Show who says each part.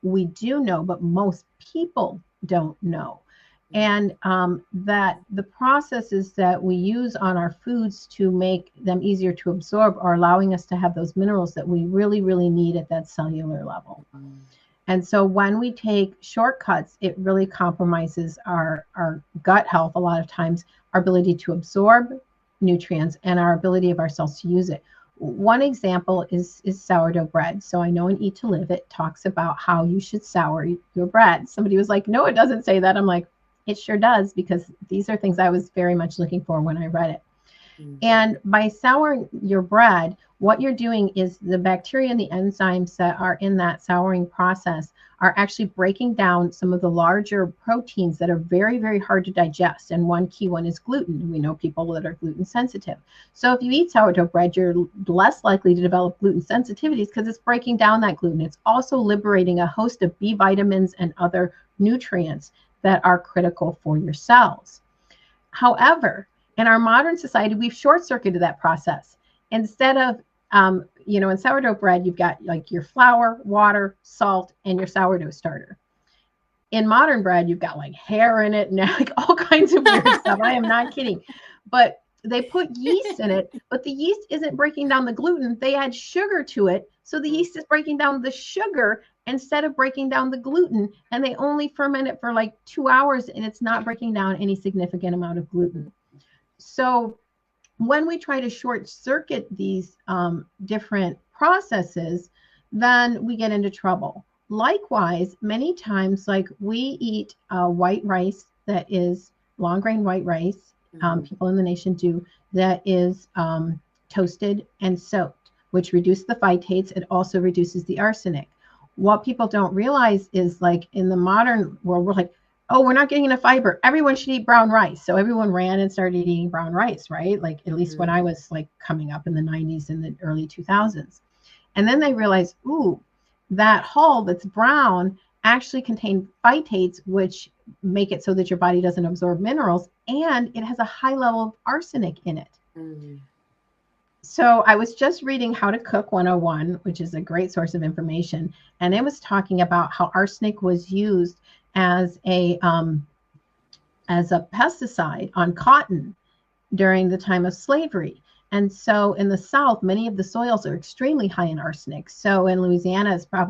Speaker 1: we do know, but most people don't know. And that the processes that we use on our foods to make them easier to absorb are allowing us to have those minerals that we really, really need at that cellular level. And so when we take shortcuts, it really compromises our gut health a lot of times, our ability to absorb nutrients and our ability of our cells to use it. One example is sourdough bread. So I know in Eat to Live, it talks about how you should sour your bread. Somebody was like, no, it doesn't say that. I'm like, it sure does, because these are things I was very much looking for when I read it. And by souring your bread, what you're doing is the bacteria and the enzymes that are in that souring process are actually breaking down some of the larger proteins that are very, very hard to digest. And one key one is gluten. We know people that are gluten sensitive. So if you eat sourdough bread, you're less likely to develop gluten sensitivities because it's breaking down that gluten. It's also liberating a host of B vitamins and other nutrients that are critical for your cells. However, in our modern society, we've short-circuited that process. Instead of, in sourdough bread, you've got like your flour, water, salt, and your sourdough starter. In modern bread, you've got like hair in it and like all kinds of weird stuff. I am not kidding. But they put yeast in it, but the yeast isn't breaking down the gluten. They add sugar to it. So the yeast is breaking down the sugar instead of breaking down the gluten. And they only ferment it for like 2 hours, and it's not breaking down any significant amount of gluten. So when we try to short circuit these different processes, then we get into trouble. Likewise, many times, like we eat white rice that is long grain white rice, people in the nation do, that is toasted and soaked, which reduces the phytates. It also reduces the arsenic. What people don't realize is, like in the modern world, we're like, oh, we're not getting enough fiber. Everyone should eat brown rice. So everyone ran and started eating brown rice, right? Like at least when I was like coming up in the 90s and the early 2000s. And then they realized, ooh, that hull that's brown actually contains phytates, which make it so that your body doesn't absorb minerals, and it has a high level of arsenic in it. So I was just reading How to Cook 101, which is a great source of information, and it was talking about how arsenic was used as a pesticide on cotton during the time of slavery. And so in the South, many of the soils are extremely high in arsenic. So in Louisiana, it's probably